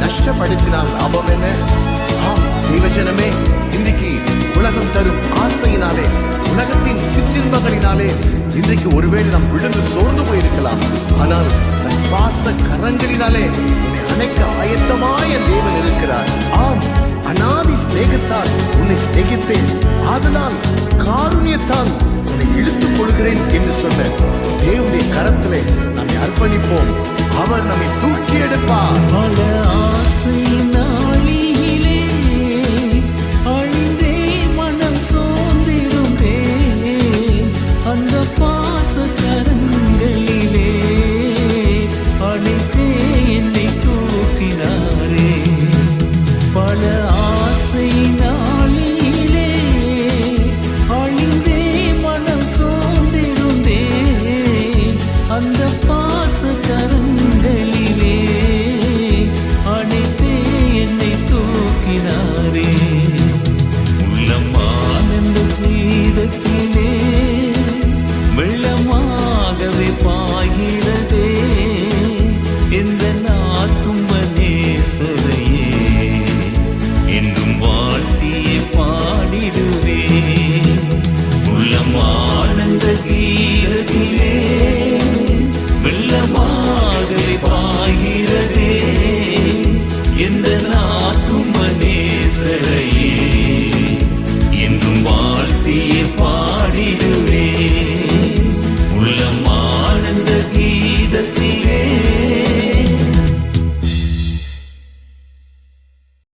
நஷ்டப்படுத்தினால் லாபம் என்ன? தேவஜனமே, இன்றைக்கு உலகம் தரும் ஆசையினாலே, உலகத்தின் சிற்றின்பங்களினாலே இன்றைக்கு ஒருவேளை நாம் விழுந்து சோர்ந்து போயிருக்கலாம். ஆனால் தன் பாச கரங்களினாலே உன்னை அணைக்க ஆயத்தமாய் என் தேவன் இருக்கிறார். ஆம், அநாதி சிநேகத்தால் உன்னை சிநேகித்தேன், அதனால் காருண்யத்தால் உன்னை இழுத்துக் கொள்கிறேன் என்று சொன்ன தேவனுடைய கரத்திலே நம்மை அர்ப்பணிப்போம். அவர் நம்மை தூக்கி எடுப்பார். பல ஆசை நாளிலே அழிந்தே மனம் சோர்ந்திருந்தே, அந்த பாச கரங்களிலே அழைத்தே என்னை தூக்கினாரே. பல ஆசை நாளிலே அழிந்தே மனம் சோர்ந்திருந்தே, அந்த பாச கரங்களிலே அழைத்தே என்னை தூக்கினாரே. உள்ளம் ஆனந்த கீதத்திலே வெள்ளமாகவே பாய்கிறதே, எந்த ஆத்தும நேசரையே என்றும் வாழ்த்தியே பாடிடுவே. உள்ளம் ஆனந்த கீதத்திலே வெள்ளமாகவே பாய்கிறதே, எந்த ஆத்தும நேசரையே